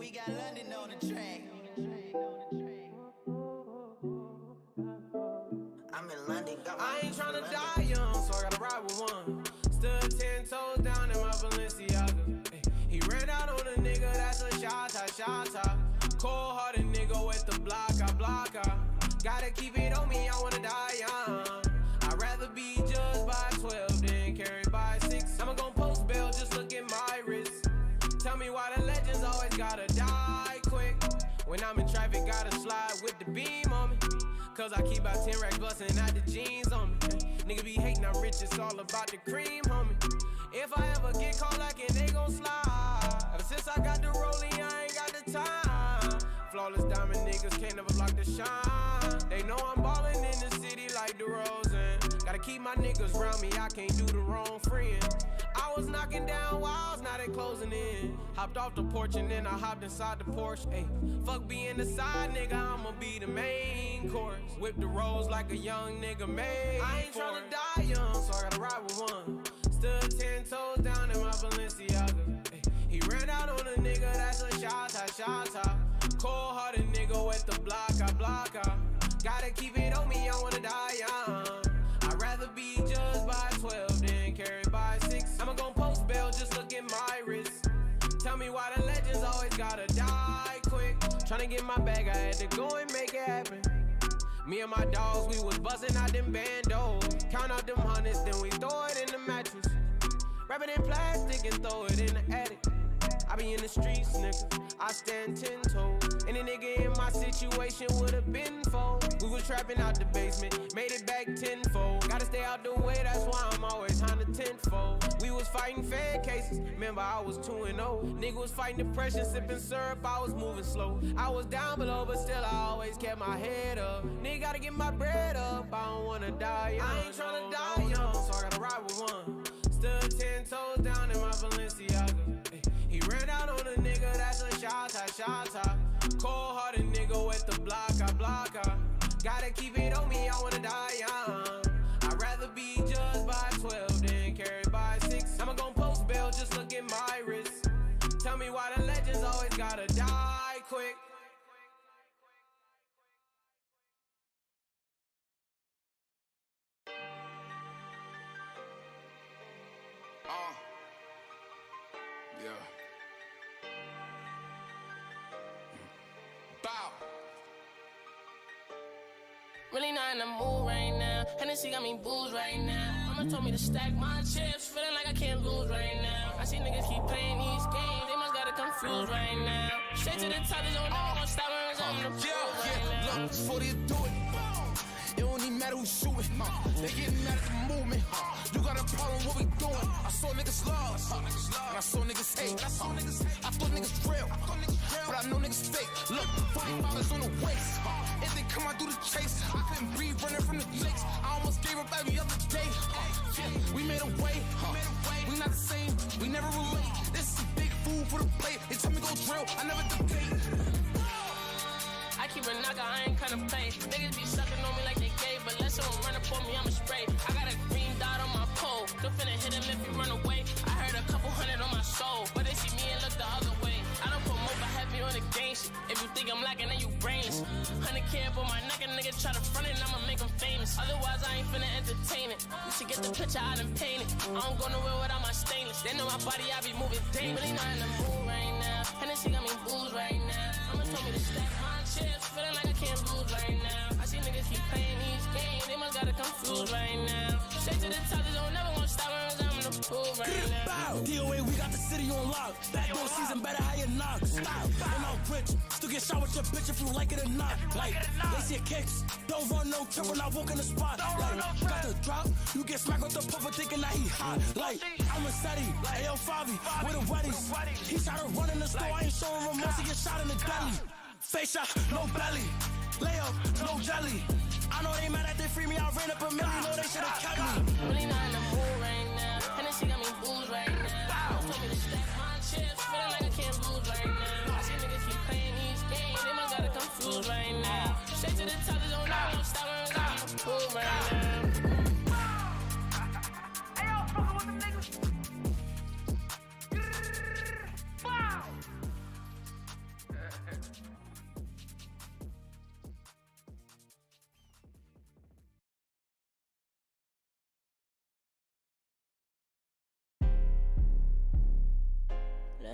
We got London on the track. I'm in London, got my I ain't tryna die young, so I gotta ride with one. Stood 10 toes down in my Balenciaga. Ay, he ran out on a nigga, that's a shot. Cold-hearted nigga with the block. Gotta keep it on me, I wanna die young. I'd rather be judged by 12 than carried by 6. I'ma gon' post bail, just look at my wrist. Tell me why the legends always gotta die quick. When I'm in traffic, gotta slide with the beam on me. Cause I keep about 10 racks bustin' out the jeans on me. Nigga be hatin', I'm rich, it's all about the cream, homie. If I ever get caught lacking, they gon' slide. Ever since I got the rollie, I ain't got the time. Flawless diamond niggas can't never block the shine. They know I'm ballin' in the city like DeRozan. Gotta keep my niggas round me, I can't do the wrong friend. I was knocking down walls, now they closing in. Hopped off the porch and then I hopped inside the Porsche. Ayy, fuck being the side nigga, I'ma be the main course. Whip the rolls like a young nigga made. I ain't tryna die young, so I gotta ride with one. Stood 10 toes down in my Balenciaga. Ay, he ran out on a nigga, that's a shot. Cold-hearted nigga with the block. Gotta keep it on me, I wanna die young. I'd rather be judged by 12 than carried by 6. I'ma gon' post bail, just look at my wrist. Tell me why the legends always gotta die quick. Tryna get my bag, I had to go and make it happen. Me and my dogs, we was buzzing out them bandos. Count out them hundreds, then we throw it in the mattress. Wrap it in plastic and throw it in the attic. I be in the streets, nigga, I stand 10 toes. Any nigga in my situation would've been fold. We was trapping out the basement, made it back tenfold. Gotta stay out the way, that's why I'm always on the tenfold. We was fighting fed cases, remember I was 2-0. Nigga was fighting depression, sipping syrup, I was moving slow. I was down below, but still I always kept my head up. Nigga gotta get my bread up, I don't wanna die young. I ain't tryna die young, so I gotta ride with one. Stood 10 toes down in my Balenciaga. Ay, he ran out on a nigga, that's a shot. Cold-hearted nigga with the block. Gotta keep it on me, I wanna die young. I'd rather be judged by 12 than carried by 6. I'ma gon' post bail, just look at my wrist. Tell me why the legends always gotta die quick. Yeah. Bow. Really not in the mood right now. Hennessy got me booze right now. Mama told me to stack my chips, feeling like I can't lose right now. I see niggas keep playing these games, they must got it confused right now. Straight to the top, there's no nigga gon' stop when I'm in the pool right now. Look, before they do it, it don't even matter who's shooting. They getting mad at the movement. You got a problem, what we doing? I saw niggas lost, and I saw niggas hate. I thought niggas real, but I know niggas fake. Look, $45 on the waist. If they come out through the chase, I couldn't breathe running from the lakes. I almost gave up every other day. We made a way, we not the same, we never relate. This is big food for the plate. They tell me go drill, I never debate. I keep a knocker, I ain't kinda play. Niggas be sucking on me like they gay, but let someone run up on me, I'ma spray. I got a green dot on my pole, don't finna hit him if you run away. I heard a couple hundred on my soul, but they see me and look the other way. I don't promote, but have me on the gang shit. If you think I'm lacking, then you brains. 100K up on my neck, a nigga try to front it, I'ma make him famous. Otherwise, I ain't finna entertain it. You should get the picture, I done paint it. I don't go nowhere without my stainless. They know my body, I be moving dangerous. Really not in the mood right now. Hennessy got me booze right now. Mama told me to stack my chips, feeling like I can't lose right now. I see niggas keep playing these games, they must got it confused right now. Straight to the top, they don't never gonna stop when I'm in the pool right now. DOA, we got the city on lock. Backdoor season, better how you knock. Stop. And I'm rich, still get shot with your bitch if you like it or not. Like, they see kicks, don't run no trip when I walk in the spot. Like, got the drop, you get smacked with the puffer thinking that he hot. Like, I'm a steady, like L. Favi, with the weddings. He shot to run in the store, I ain't showing remorse, he get shot in the belly. Face shot, no belly. Lay up, no jelly. I know they mad that they free me, I ran up a million, know they should've kept me. Really not in the mood right now. Hennessy got me booze right now. Told me to stack my chips, feeling like I can't lose right now. I see niggas keep playing these games, they must got it confused right now. Straight to the top, there's no nigga gon' stop when I'm in the pool right now. Hey, y'all fucking with the niggas. Wow.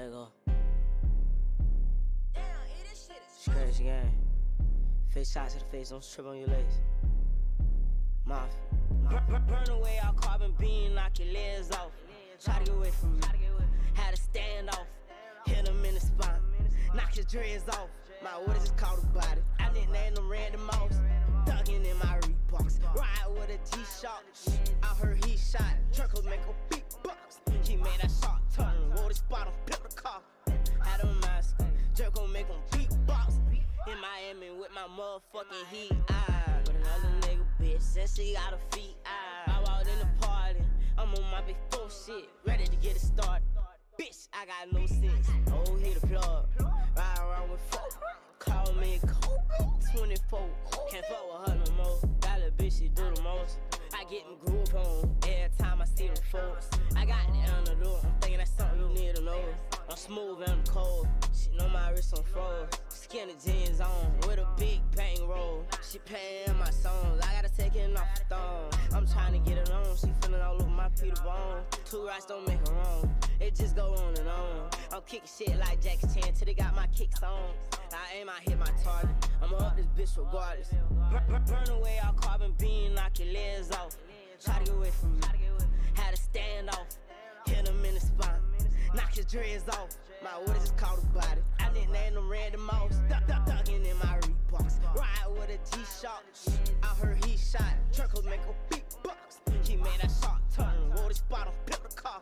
let go. Scratch game. Face shots to the face, don't trip on your legs. Mafia. Burn away our carbon beam, knock your legs off. Try to get away from me. Had to stand off. Hit him in the spine. Knock his dreads off. My orders is called a body. I didn't name them random mouse. Ducking in my Reeboks. Ride with a G-Shock. I heard he shot. Truckles make a beatbox. He made that shot turn. Wore the spot on pimp the car. Had a mask. Jerk gon' make him beatbox. In Miami with my motherfucking heat. With another nigga bitch. Since she got her feet. I walked in the party. I'm on my big full shit. Ready to get it started. Bitch, I got no sense. Oh, hit the plug. Ride around with folk. Call me Kobe. 24. Can't fuck with her no more. That little bitch, she do the most. I get them groove on every time I see them folks. I got the antidote. I'm thinking that's something you need to know. I'm smooth and I'm cold. She know my wrist on froze. Skinny jeans on with a big bang roll. She paying my songs. I gotta take it off the thong. I'm trying to get it on. She feeling all over my Peter Bone. Two rights don't make her wrong. It just go on and on. I'm kicking shit like Jackie Chan till they got my kicks on. I aim, I hit my target. I'ma up this bitch regardless. Burn away our carbon beam, knock your legs off. Try to get away from me. Had to stand off. Hit him in the spine. Knock his dreads off. My orders is called a body. I didn't name them random mouse. Ducking in my Reeboks. Ride with a G-Shock. I heard he shot. Truckles make a beatbox. He made that shot turn. Wore the spot on pimp the car.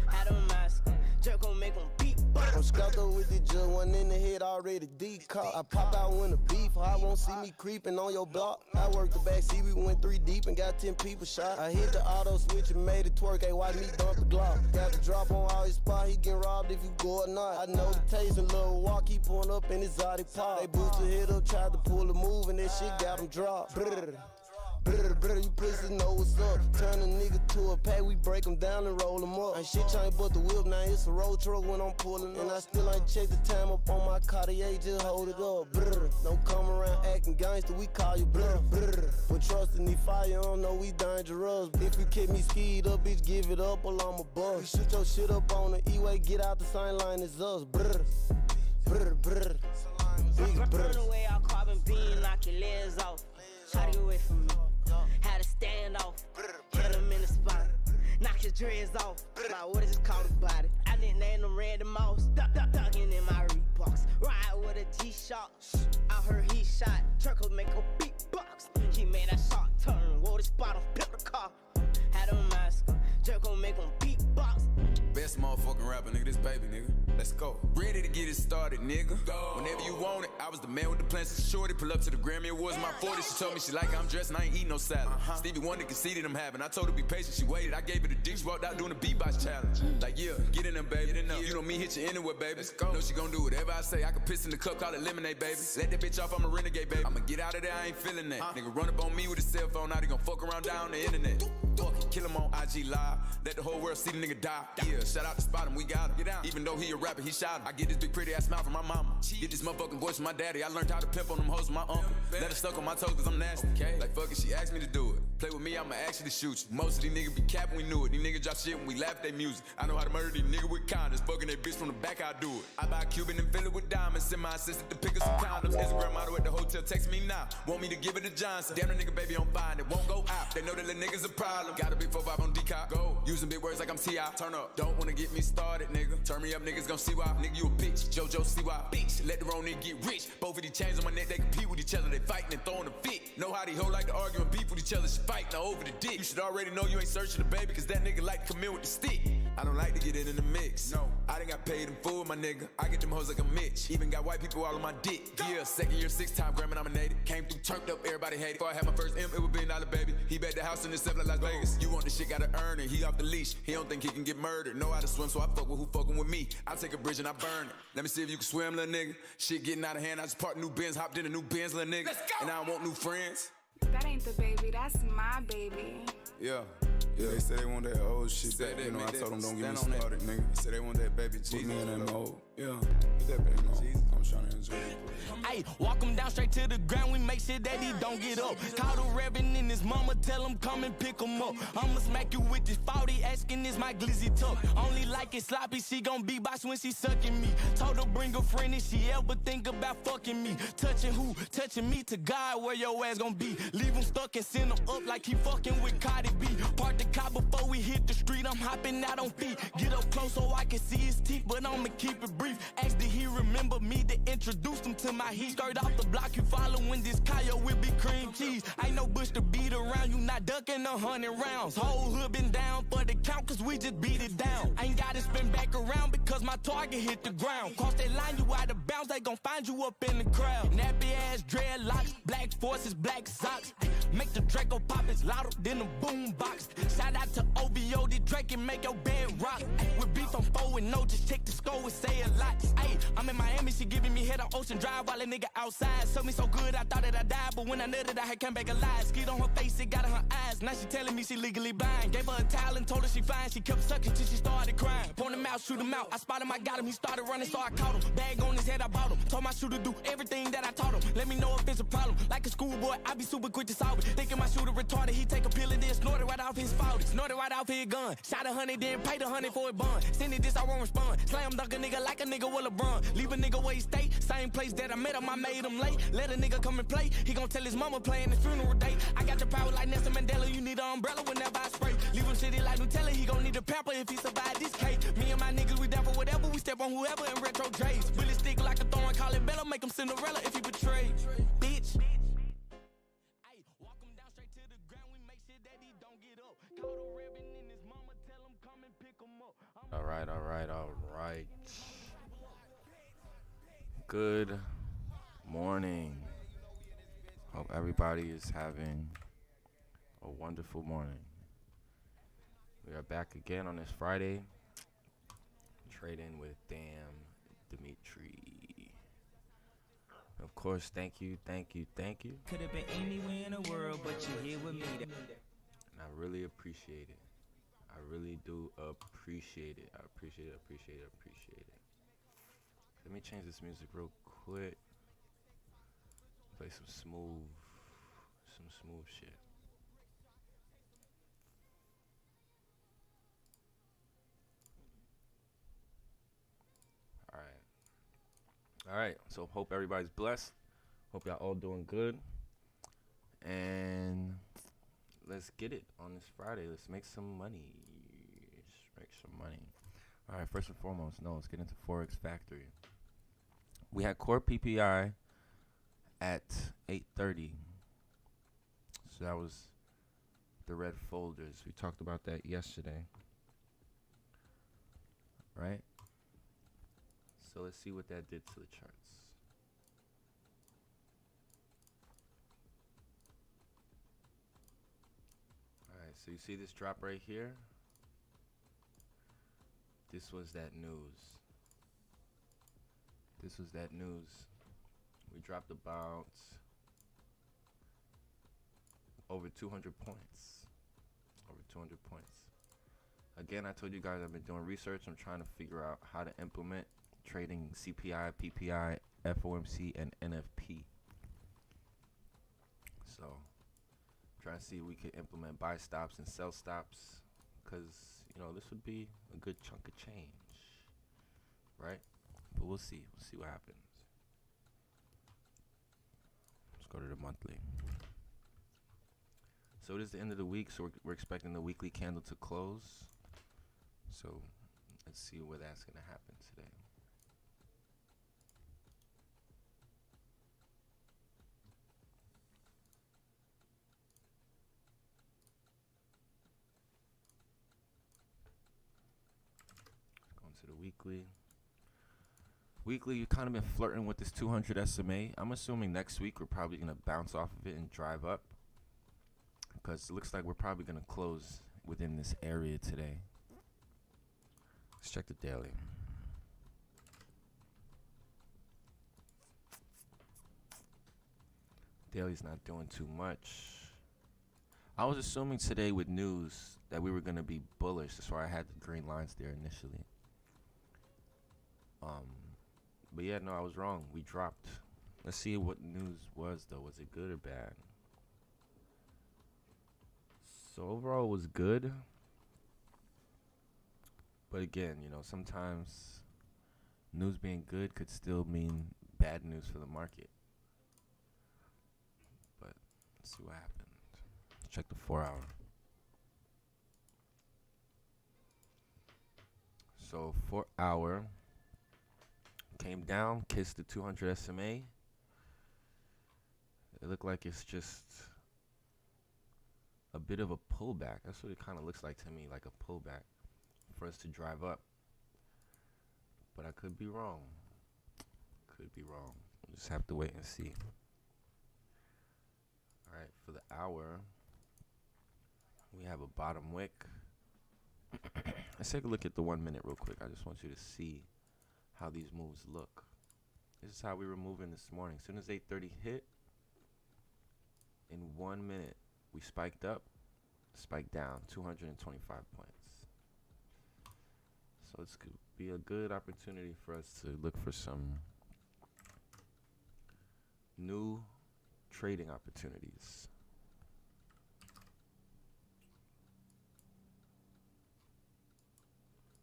Had a mask. Jerk gon' make him beatbox. I'm scrapped up with the jug, one in the head already decaught. I pop out when the beef, I won't see me creeping on your block. I worked the back seat, we went 3 deep and got 10 people shot. I hit the auto switch and made it twerk, hey, watch me dump the Glock. Got the drop on all his spot, he get robbed if you go or not. I know the taste and little walk, he pulling up in his exotic pop. They boosted hit up, tried to pull a move and that shit got him dropped. Brr, you pussies know what's up. Turn a nigga to a pack, we break them down and roll them up. Ain't shit changed but the whip, now it's a road truck when I'm pulling. And I still ain't checked the time up on my Cartier, just hold it up. Brr, don't come around acting gangster, we call you brr. But trust in the fire, you don't know we dangerous. If you keep me skied up, bitch, give it up or I'm a bust. We shoot your shit up on the E-way, get out the same line as us. Brr. Big brr. Burn away our carbon beam, knock your legs off. Try to get away from me. Had to stand off. Hit him in the spine. Knock his dreads off. My orders is called a body. I didn't name them random mouse. Ducking in my Reeboks. Ride with a G-Shock. I heard he shot. Truckles make a beatbox. He made that shot turn. Wore the spot on pimp the car. Had a mask. Jerk gon' make him beatbox. Best motherfucking rapper, nigga, this baby, nigga. Let's go. Ready to get it started, nigga. Go. Whenever you want it, I was the man with the plans to shorty. Pull up to the Grammy Awards, my 40. She told me she like how I'm dressed and I ain't eating no salad. Stevie Wonder conceded I'm having. I told her be patient, she waited. I gave her the dick, she walked out doing a beatbox challenge. Like, yeah, get in there, baby. You know me, hit you anywhere, baby. Let's go. Know she gon' do whatever I say. I can piss in the cup, call it lemonade, baby. Let that bitch off, I'm a renegade, baby. I'ma get out of there, I ain't feeling that. Nigga run up on me with a cell phone, now they gon' fuck around down the internet. Fuck it, kill him on IG Live. Let the whole world see the nigga die. Yeah, shout out to Spot him, we got him. Get out. Even though he a rapper, he shot him. I get this big pretty ass smile from my mama. Get this motherfucking voice from my daddy. I learned how to pimp on them hoes from my uncle. Let her stuck on my toes cause I'm nasty. Like fuck it, she asked me to do it. Play with me, I'ma actually shoot you. Most of these niggas be capping, we knew it. These niggas drop shit when we laugh at their music. I know how to murder these niggas with kindness. Fucking that bitch from the back, I do it. I buy a Cuban and fill it with diamonds. Send my assistant to pick up some condoms. Instagram model at the hotel, text me now. Want me to give it to Johnson. Damn, the nigga baby on fire and it won't go out. They know that little niggas a problem. Got a big 4-5 on decock. Go. Using big words like I'm T.I. Turn up. Don't wanna get me started, nigga. Turn me up, niggas gon' see why. Nigga, you a bitch. JoJo, see why. Bitch. Let the wrong nigga get rich. Both of these chains on my neck, they compete with each other. They fighting and throwing a fit. Know how these hoes like to argue and beef with each other. She fighting over the dick. You should already know you ain't searching the baby, cause that nigga like to come in with the stick. I don't like to get in the mix. No, I done got paid in full, my nigga. I get them hoes like a Mitch. Even got white people all on my dick. Yeah, second year, 6-time Grammy nominated. Came through, turned up, everybody hated. Before I had my first M, it was $1 billion, baby. He bet the house in the 7 like Las Vegas. You want the shit, gotta earn it. He off the leash. He don't think he can get murdered. Know how to swim, so I fuck with who fucking with me. I take a bridge and I burn it. Let me see if you can swim, little nigga. Shit getting out of hand. I just parked new Benz, hopped in a new Benz, little nigga. Let's go. And I don't want new friends. That ain't the baby, that's my baby. Yeah, Yeah, they say they want that old shit back. You know, I told them don't get me started, nigga. They say they want that baby Jesus. Put me in that mode. Yeah, get that baby mode. I'm trying to enjoy it. Hey, walk him down straight to the ground, we make sure that he don't get up. Call the reverend and his mama, tell him come and pick him up. I'ma smack you with this 40, asking is my glizzy tuck. Only like it sloppy, she gon' be boss when she sucking me. Told her bring a friend if she ever think about fucking me. Touching who? Touching me to God, where your ass gon' be. Leave him stuck and send him up like he fucking with Cardi B. Park the car before we hit the street, I'm hopping out on feet. Get up close so I can see his teeth, but I'ma keep it brief. Ask did he remember me to introduce him to my heat. Skirt off the block, you following this Kyle will be cream cheese. Ain't no bush to beat around, you not ducking 100 rounds. Whole hood been down for the count, cause we just beat it down. Ain't gotta spin back around because my target hit the ground. Cross that line, you out of bounds, they gon' find you up in the crowd. Nappy ass dreadlocks, black forces, black socks. Make the Draco pop, it's louder than a boom box. Shout out to OVO, the Drake and make your bed rock. With beef on 4-0, just check the score and say a lot. Ay, I'm in Miami, she giving me head on Ocean Drive while a nigga outside. Sucked me so good, I thought that I died, but when I nutted, I had come back alive. Skid on her face, it got in her eyes. Now she telling me she legally blind. Gave her a towel and told her she fine. She kept sucking till she started crying. Point him out, shoot him out. I spotted him, I got him. He started running, so I caught him. Bag on his head, I bought him. Told my shooter do everything that I taught him. Let me know if it's a problem. Like a schoolboy, I be super quick to solve it. Thinking my shooter retarded, he take a pill and then snort it right off his fault. Snort it right off his gun. Shot 100, then paid 100 for a bun. Send it this, I won't respond. Slam dunk a nigga like a nigga with LeBron. Leave a nigga where he stay. Same place that I met him, I made him late. Let a nigga come and play. He gon' tell his mama playing his funeral date. I got your power like Nelson Mandela. You need an umbrella whenever I spray. Leave him shitty like Nutella. He gon' need a pamper if he survive this case. Me and my niggas, we down for whatever. We step on whoever in retro J's. Really stick like a thorn, call it Bella. Make him Cinderella if he betray. Bitch. Ay, walk him down straight to the ground. We make sure that he don't get up. Call the reverend and his mama, tell him come and pick him up. All right. Good morning. Hope everybody is having a wonderful morning. We are back again on this Friday, trading with Damn Dimitri. Of course, thank you. Could have been anywhere in the world, but you're here with me. And I really appreciate it. I really do appreciate it. I appreciate it. Let me change this music real quick. Play some smooth shit. All right. So hope everybody's blessed. Hope y'all all doing good. And let's get it on this Friday. Let's make some money. All right. First and foremost, let's get into Forex Factory. We had core PPI at 8:30. So that was the red folders. We talked about that yesterday. Right? So let's see what that did to the charts. Alright, so you see this drop right here? This was that news. We dropped about over 200 points. Again, I told you guys I've been doing research. I'm trying to figure out how to implement trading CPI, PPI, FOMC, and NFP. So, trying to see if we could implement buy stops and sell stops, because this would be a good chunk of change, right? But we'll see what happens. Let's go to the monthly. So it is the end of the week, so we're expecting the weekly candle to close. So let's see where that's going to happen today. Let's go into the weekly. Weekly, you've kind of been flirting with this 200 SMA. I'm assuming next week we're probably going to bounce off of it and drive up, because it looks like we're probably going to close within this area today. Let's check the daily. Daily's not doing too much. I was assuming today with news that we were gonna be bullish. That's why I had the green lines there initially. But yeah, no, I was wrong. We dropped. Let's see what news was though. Was it good or bad? So overall, it was good. But again, sometimes news being good could still mean bad news for the market. But let's see what happened. Let's check the 4-hour. So 4-hour came down, kissed the 200 SMA. It looked like it's just a bit of a pullback. That's what it kind of looks like to me, like a pullback for us to drive up. But I could be wrong. Could be wrong. We'll just have to wait and see. All right, for the hour, we have a bottom wick. Let's take a look at the 1 minute real quick. I just want you to see how these moves look. This is how we were moving this morning. As soon as 8:30 hit, in 1 minute, we spiked up, spiked down, 225 points. So it's could be a good opportunity for us to look for some new trading opportunities.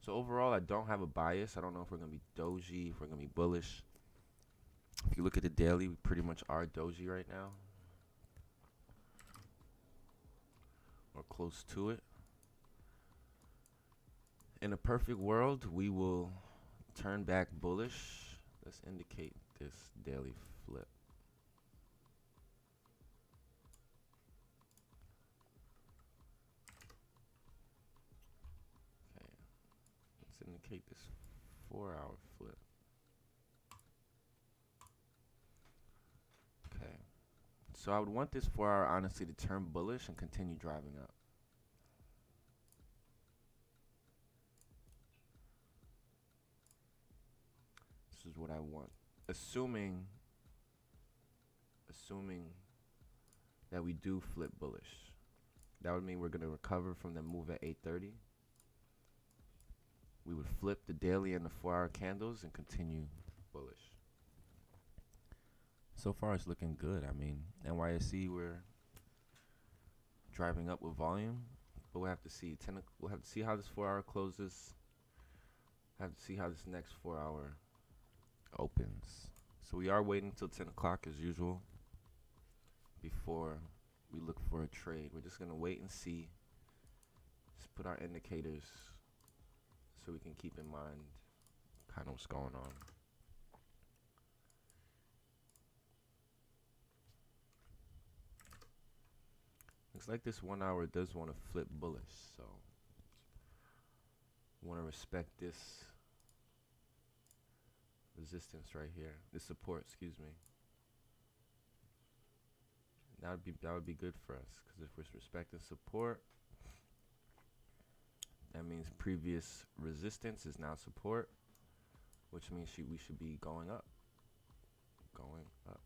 So overall, I don't have a bias. I don't know if we're going to be doji, if we're going to be bullish. If you look at the daily, we pretty much are doji right now. Or close to it. In a perfect world, we will turn back bullish. Let's indicate this daily flip. Okay. Let's indicate this 4-hour flip. Okay. So I would want this 4-hour honestly to turn bullish and continue driving up. This is what I want. Assuming that we do flip bullish. That would mean we're going to recover from the move at 8:30. We would flip the daily and the 4-hour candles and continue bullish. So far it's looking good. I mean, NYSE, we're driving up with volume, but we'll have to see. We'll have to see how this 4-hour closes. Have to see how this next 4-hour opens. So we are waiting till 10 o'clock as usual before we look for a trade. We're just gonna wait and see. Just put our indicators so we can keep in mind kind of what's going on. Looks like this 1 hour does want to flip bullish, so want to respect this resistance right here, this support, excuse me. That would be good for us, because if we're respecting support, that means previous resistance is now support, which means we should be going up. Going up.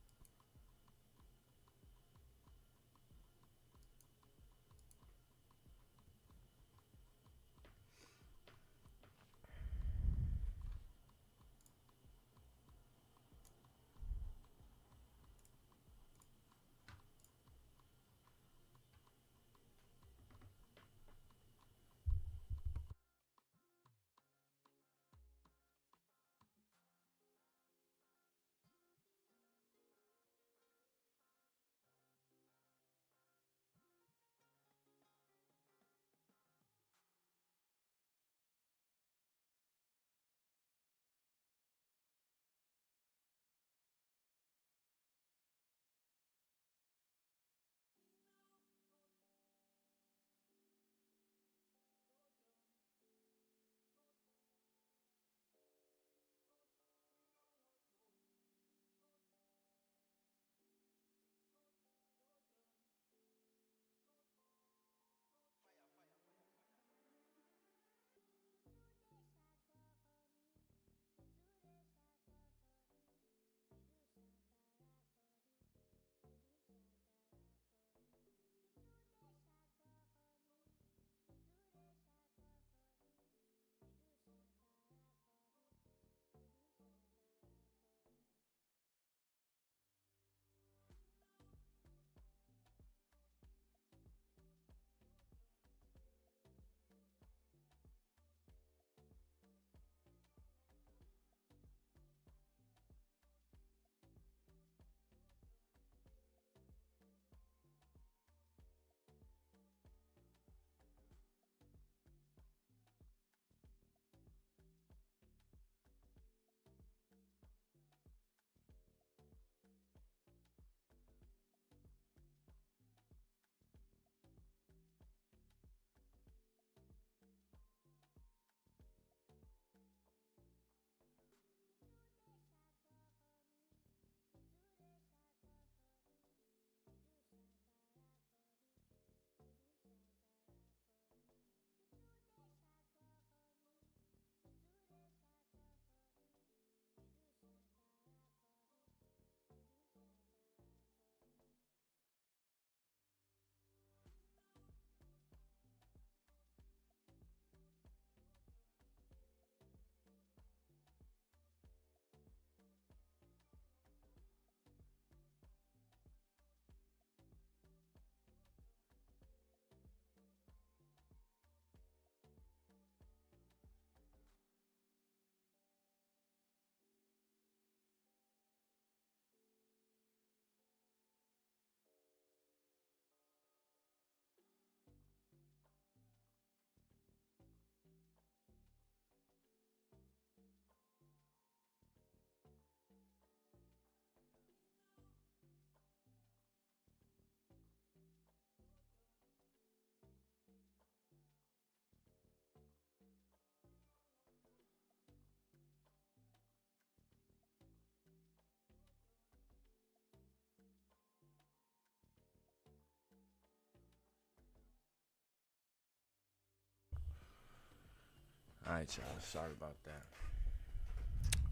Alright, y'all. Sorry about that.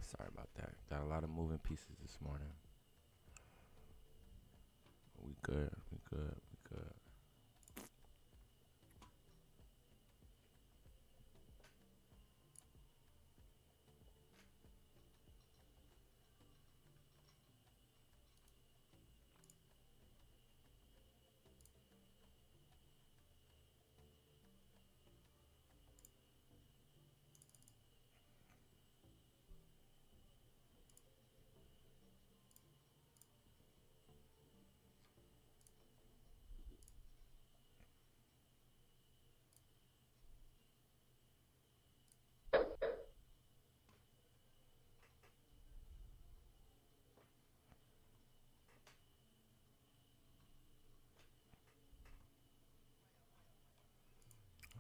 Sorry about that. Got a lot of moving pieces this morning. We good. We good. We good.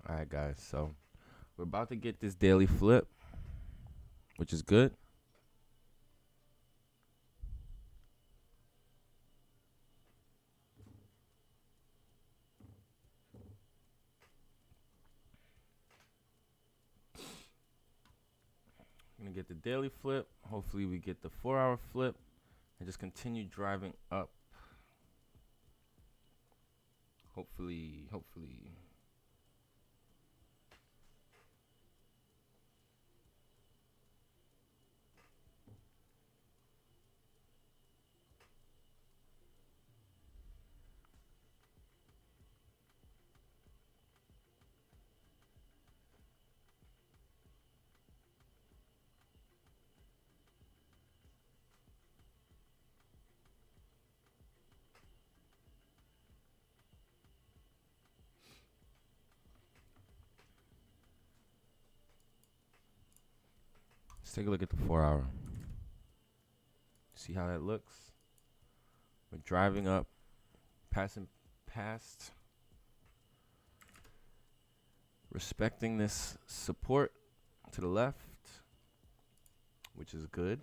Alright, guys. So we're about to get this daily flip, which is good. Gonna get the daily flip. Hopefully we get the 4-hour flip and just continue driving up. Hopefully. Let's take a look at the 4-hour. See how that looks? We're driving up, passing past, respecting this support to the left, which is good.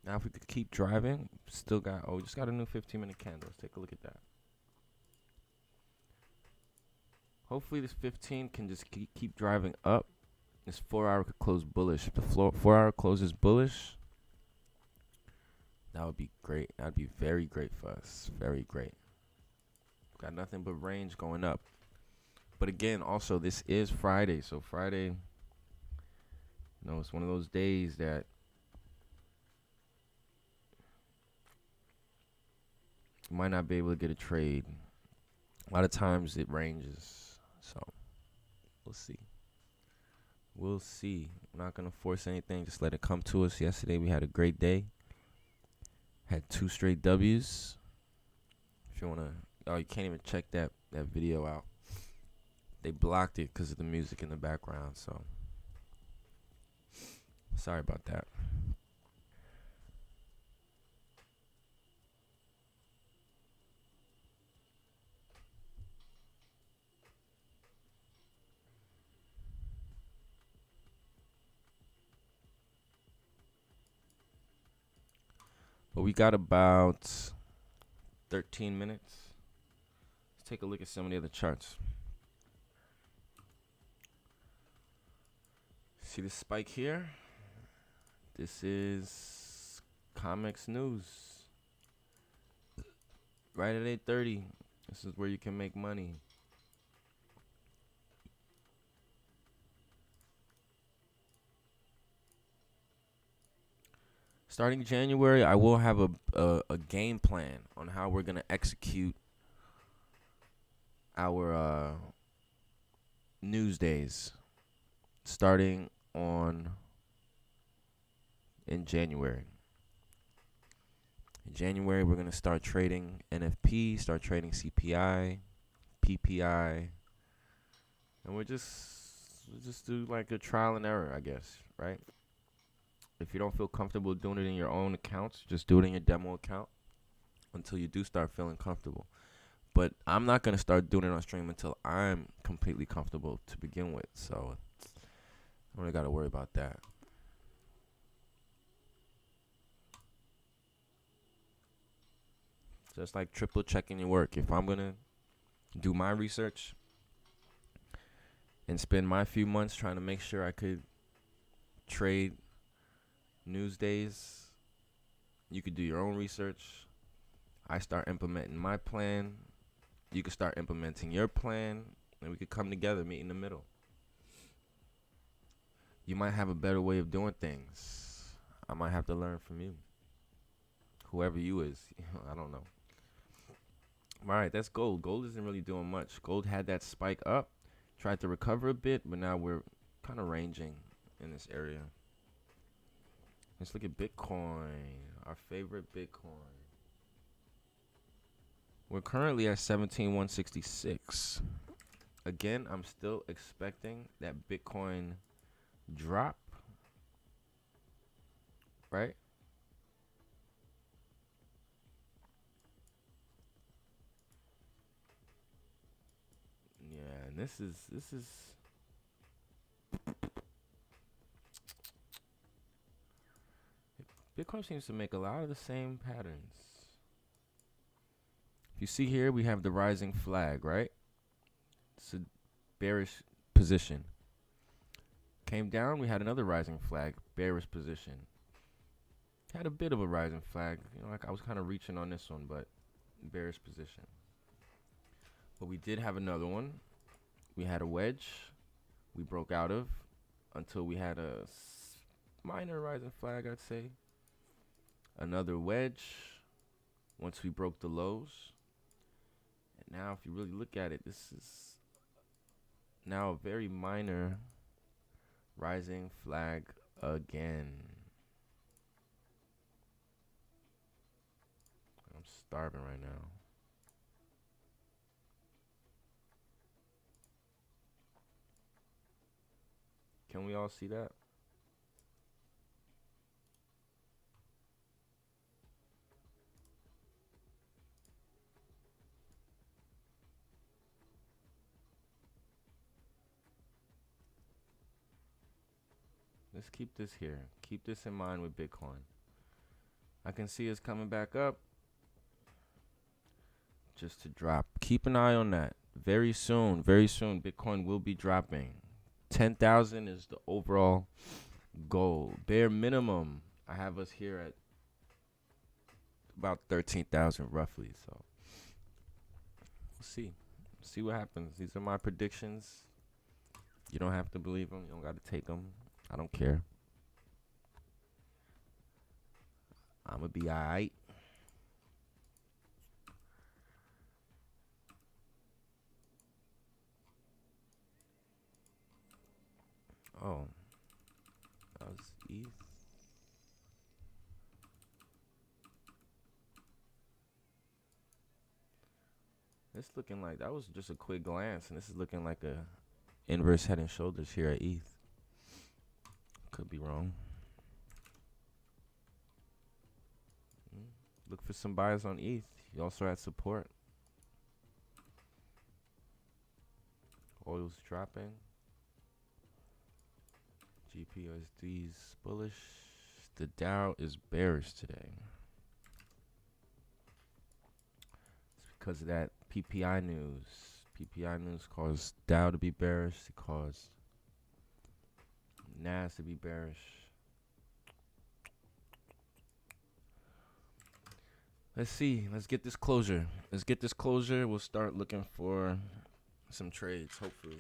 Now if we could keep driving, still got, we just got a new 15-minute candle. Let's take a look at that. Hopefully this 15 can just keep driving up. This 4-hour could close bullish. If the 4-hour closes bullish, that would be great. That would be very great for us. Very great. Got nothing but range going up. But again, also, this is Friday. So Friday, it's one of those days that you might not be able to get a trade. A lot of times it ranges. So we'll see. We'll see. I'm not going to force anything. Just let it come to us. Yesterday we had a great day. Had 2 straight W's. If you want to, you can't even check that video out. They blocked it because of the music in the background. So sorry about that. But we got about 13 minutes. Let's take a look at some of the other charts. See the spike here? This is Comics News. Right at 8:30. This is where you can make money. Starting January, I will have a game plan on how we're going to execute our news days starting in January. In January, we're going to start trading NFP, start trading CPI, PPI, and we'll just do like a trial and error, I guess, right? If you don't feel comfortable doing it in your own accounts, just do it in your demo account until you do start feeling comfortable. But I'm not going to start doing it on stream until I'm completely comfortable to begin with. So I don't really got to worry about that. Just like triple checking your work. If I'm going to do my research and spend my few months trying to make sure I could trade news days. You could do your own research. I start implementing my plan. You could start implementing your plan, and we could come together, meet in the middle. You might have a better way of doing things. I might have to learn from you. Whoever you is, I don't know. All right, that's gold. Gold isn't really doing much. Gold had that spike up, tried to recover a bit, but now we're kind of ranging in this area. Let's look at Bitcoin, our favorite Bitcoin. We're currently at 17,166. Again, I'm still expecting that Bitcoin drop, right? Yeah, and this is Bitcoin seems to make a lot of the same patterns. If you see here, we have the rising flag, right? It's a bearish position. Came down, we had another rising flag, bearish position. Had a bit of a rising flag, you know, like I was kind of reaching on this one, but bearish position. But we did have another one. We had a wedge we broke out of until we had a minor rising flag, I'd say. Another wedge once we broke the lows. And now if you really look at it, this is now a very minor rising flag again. I'm starving right now. Can we all see that? Let's keep this here. Keep this in mind with Bitcoin. I can see us coming back up just to drop. Keep an eye on that. Very soon, Bitcoin will be dropping. 10,000 is the overall goal. Bare minimum, I have us here at about 13,000 roughly. So we'll see. See what happens. These are my predictions. You don't have to believe them. You don't got to take them. I don't care. I'm going to be all right. Oh, that was ETH. It's looking like that was just a quick glance, and this is looking like a inverse head and shoulders here at ETH. Could be wrong. Look for some buyers on ETH. You also had support. Oil's dropping. GPUSD's bullish. The Dow is bearish today. It's because of that PPI news. PPI news caused Dow to be bearish. It caused NAS to be bearish. Let's see. Let's get this closure. We'll start looking for some trades, hopefully.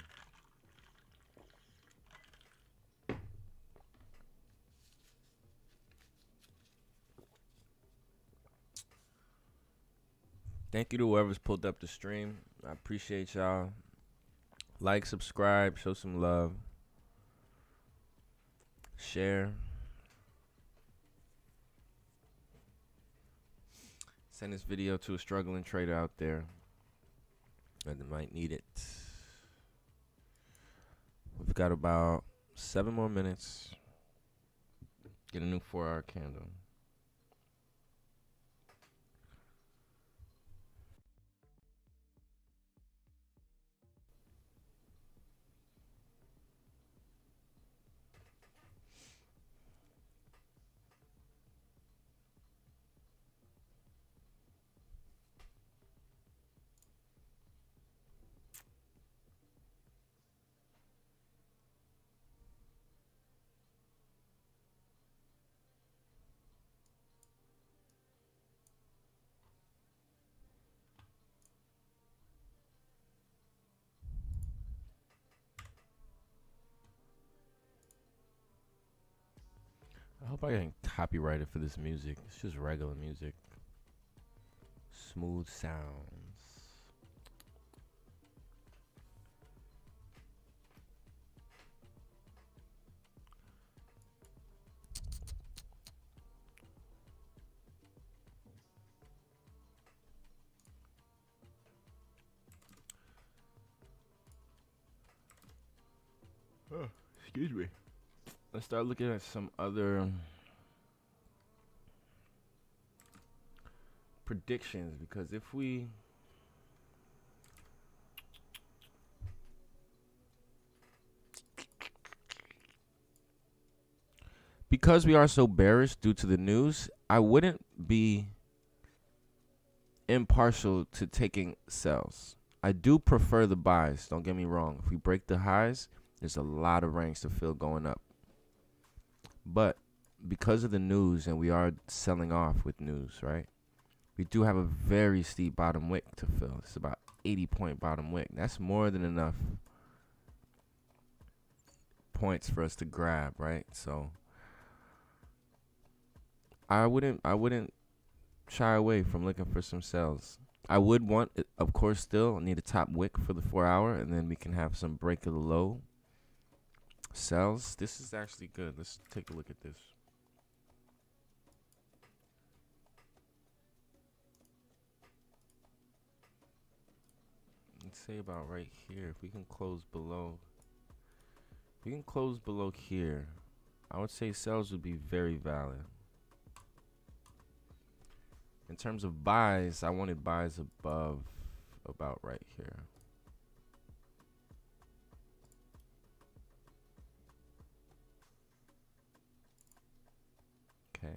Thank you to whoever's pulled up the stream. I appreciate y'all. Like, subscribe, show some love. Share. Send this video to a struggling trader out there that might need it. We've got about 7 more minutes. Get a new 4-hour candle. hope I get copyrighted for this music. It's just regular music. Smooth sounds. Oh, excuse me. Let's start looking at some other predictions, because if we are so bearish due to the news, I wouldn't be impartial to taking sells. I do prefer the buys, don't get me wrong. If we break the highs, there's a lot of ranks to fill going up. But because of the news, and we are selling off with news, right? We do have a very steep bottom wick to fill. It's about 80-point bottom wick. That's more than enough points for us to grab, right? So I wouldn't shy away from looking for some sells. I would want, of course, still need a top wick for the 4 hour, and then we can have some break of the low sells. This is actually good. Let's take a look at this. Let's say about right here. If we can close below, here, I would say sells would be very valid. In terms of buys, I wanted buys above about right here. Okay.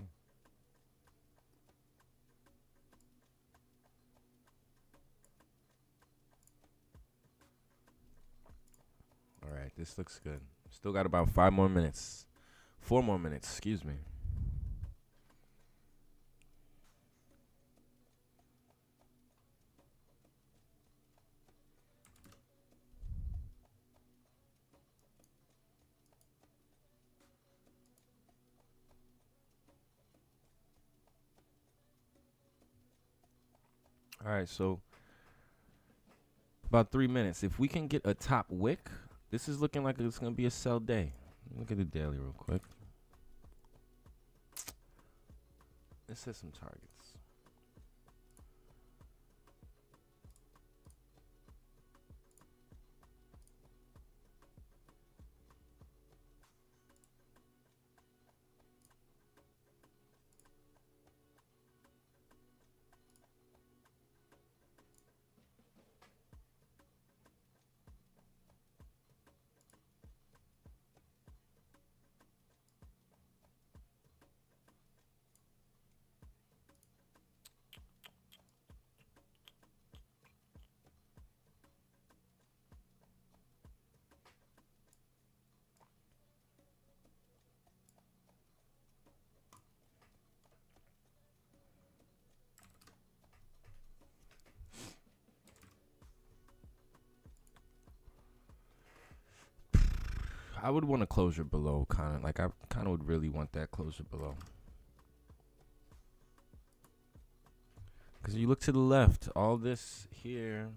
All right, this looks good. Still got about 4 more minutes, excuse me. All right, so about 3 minutes. If we can get a top wick, this is looking like it's going to be a sell day. Look at the daily real quick. Let's set some targets. I would want a closure below, kind of. Like, I kind of would really want that closure below. Because you look to the left, all this here,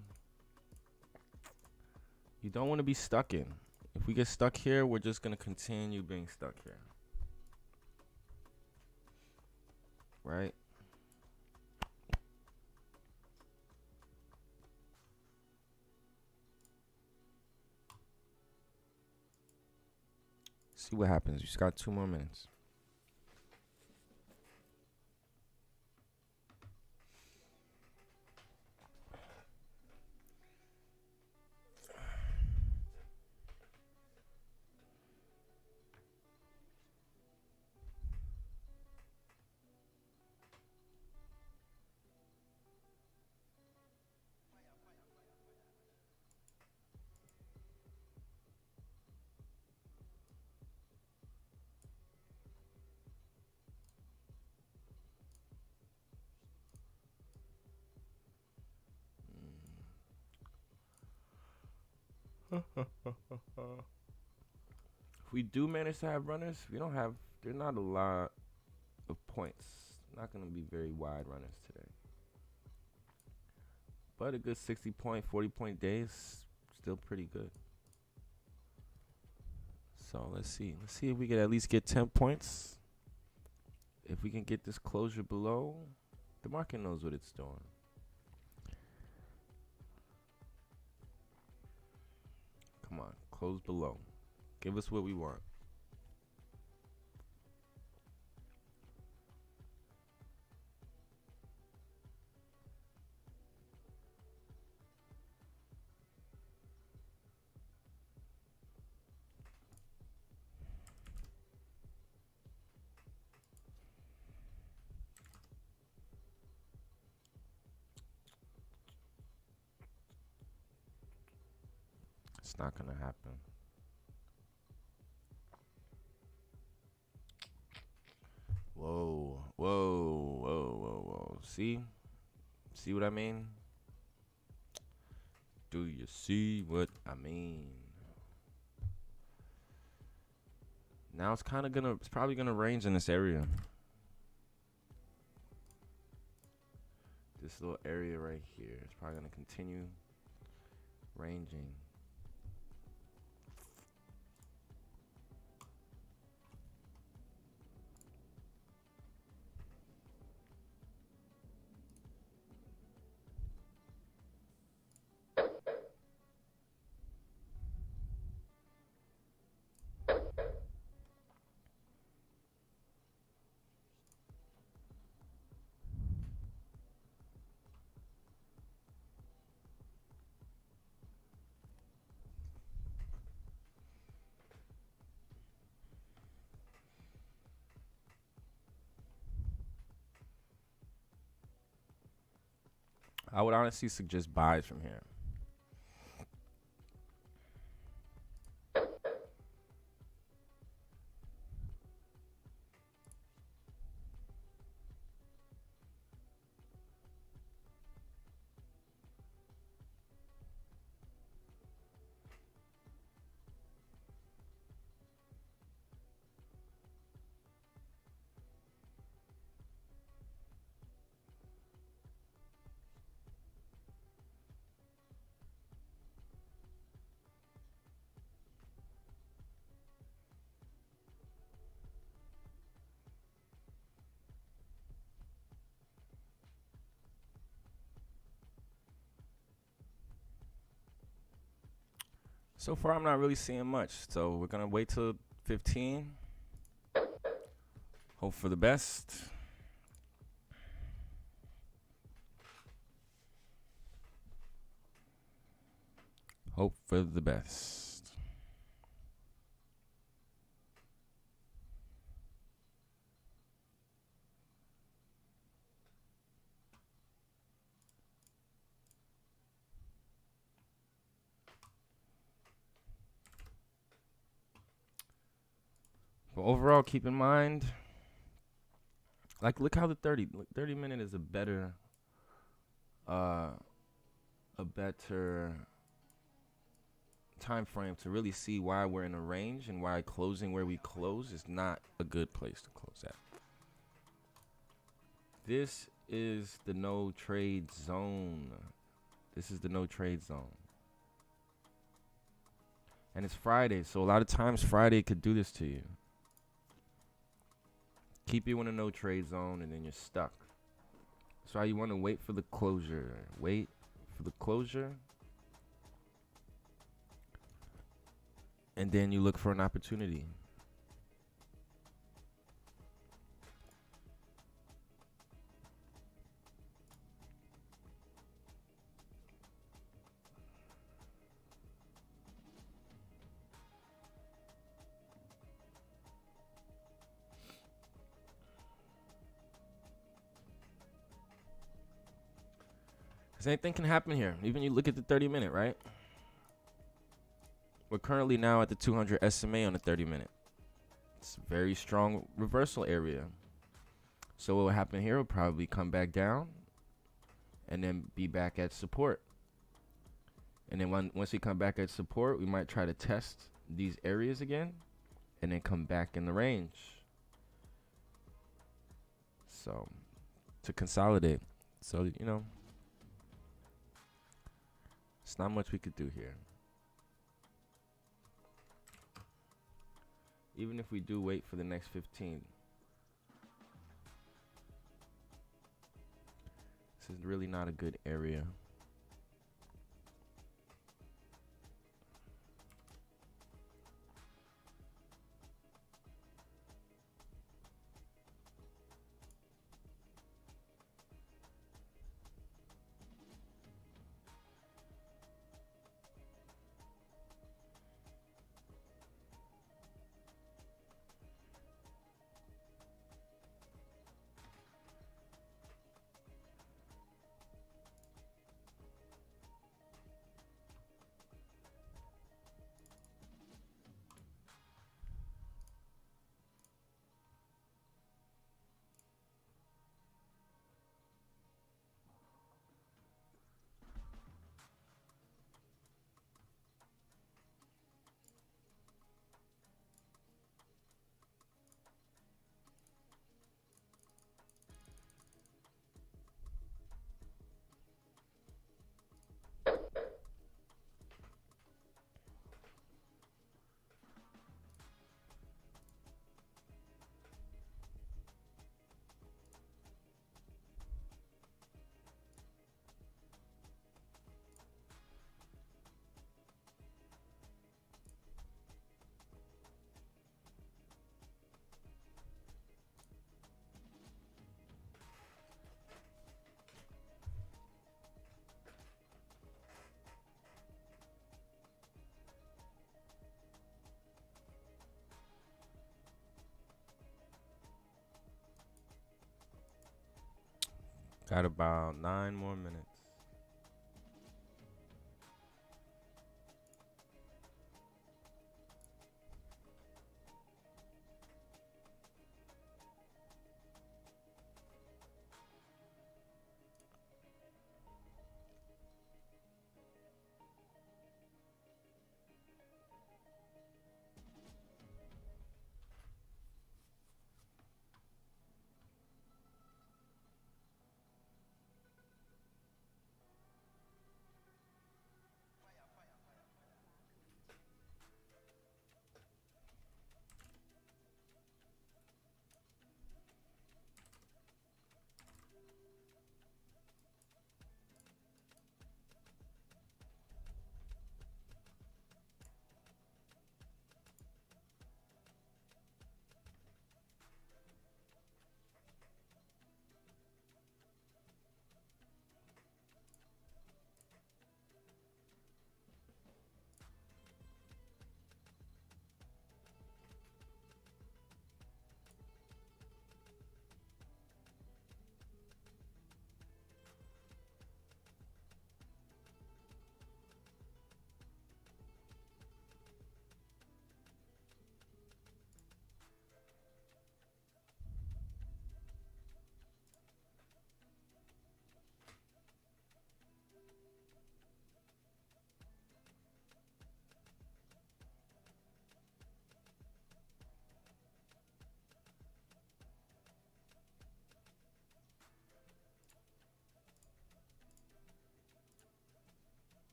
you don't want to be stuck in. If we get stuck here, we're just going to continue being stuck here. Right? See what happens. You just got 2 more minutes. If we do manage to have runners, we don't have, they're not a lot. points. Not going to be very wide runners today. But a good 60 point, 40 point day is still pretty good. So let's see. Let's see if we can at least get 10 points. If we can get this closure below, the market knows what it's doing. Come on, close below. Give us what we want. It's not gonna happen. Whoa, whoa, whoa, whoa, whoa. See? See what I mean? Do you see what I mean? Now it's probably gonna range in this area. This little area right here. It's probably gonna continue ranging. I would honestly suggest buys from here. So far, I'm not really seeing much. So we're going to wait till 15. Hope for the best. Hope for the best. But overall, keep in mind, like, look how the 30 minute is a better time frame to really see why we're in a range and why closing where we close is not a good place to close at. This is the no trade zone. This is the no trade zone. And it's Friday, so a lot of times Friday could do this to you. Keep you in a no trade zone and then you're stuck. That's why you want to wait for the closure. Wait for the closure. And then you look for an opportunity. Because anything can happen here. Even you look at the 30 minute, right? We're currently now at the 200 SMA on the 30 minute. It's a very strong reversal area. So what will happen here will probably come back down and then be back at support. And then once we come back at support, we might try to test these areas again and then come back in the range. So to consolidate. So, you know, it's not much we could do here. Even if we do wait for the next 15. This is really not a good area. Got about 9 more minutes.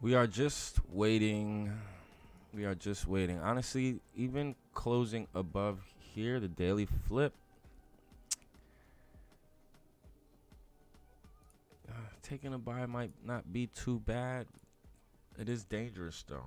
We are just waiting. We are just waiting. Honestly, even closing above here, the daily flip, taking a buy might not be too bad. It is dangerous though.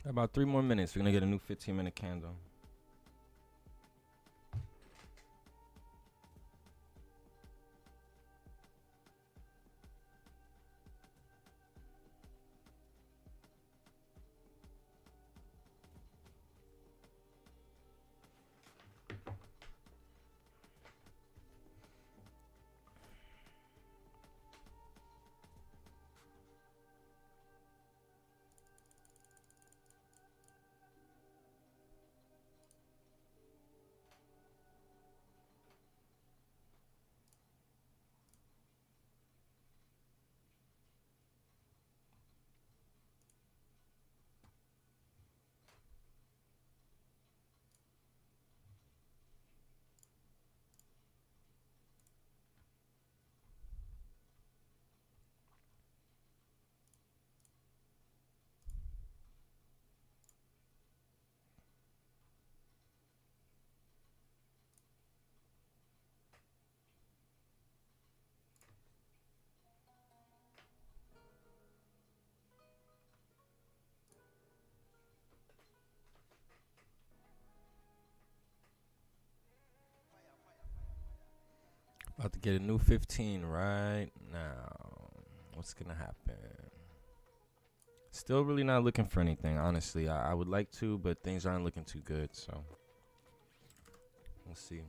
About 3 more minutes. We're gonna get a new 15-minute candle. About to get a new 15 right now. What's gonna happen? Still really not looking for anything, honestly. I would like to, but things aren't looking too good, so we'll see.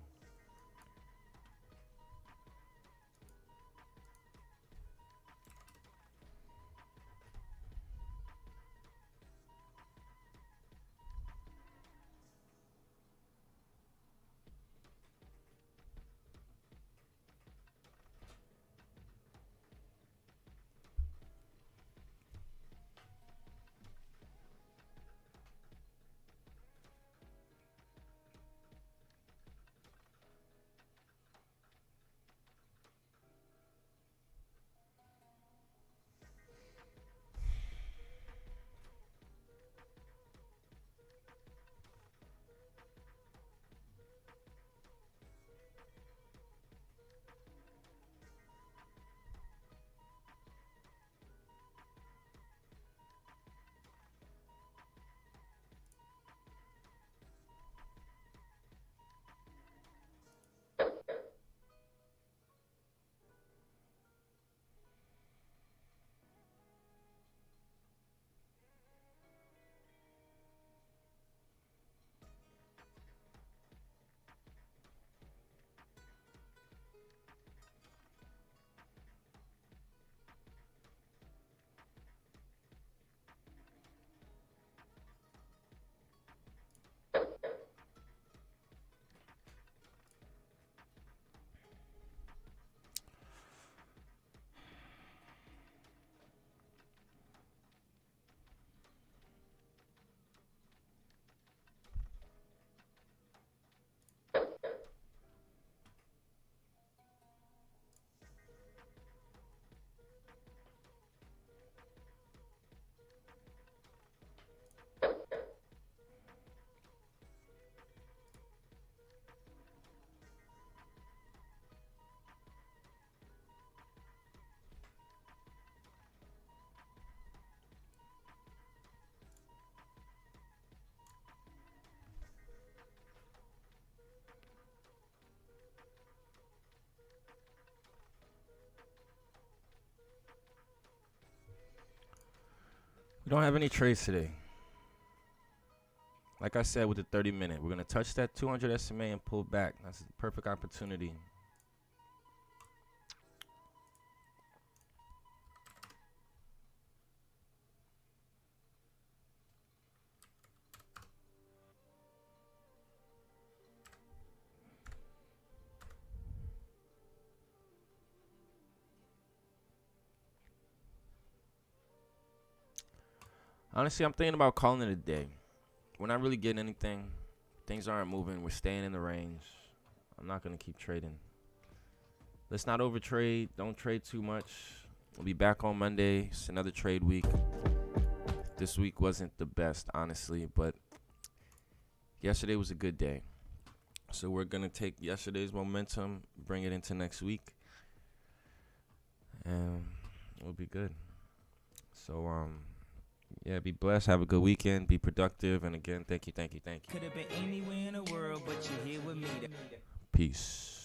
don't have any trades today. Like I said with the 30-minute, we're going to touch that 200 SMA and pull back. That's a perfect opportunity. Honestly, I'm thinking about calling it a day. We're not really getting anything. Things aren't moving. We're staying in the range. I'm not going to keep trading. Let's not overtrade. Don't trade too much. We'll be back on Monday. It's another trade week. This week wasn't the best, honestly, but yesterday was a good day. So we're going to take yesterday's momentum, bring it into next week, and we'll be good. So, yeah, be blessed. Have a good weekend. Be productive. And again, thank you. Could have been anywhere in the world, but you're here with me. Peace.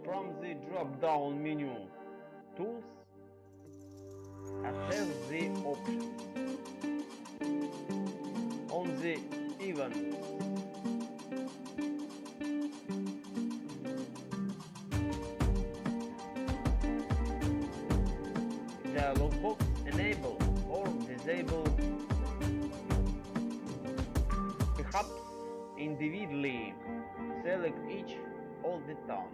From the drop-down menu Tools, access the options. On the events, dialog box enable or disable, perhaps individually select each all the time.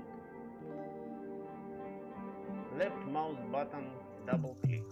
Left mouse button double click.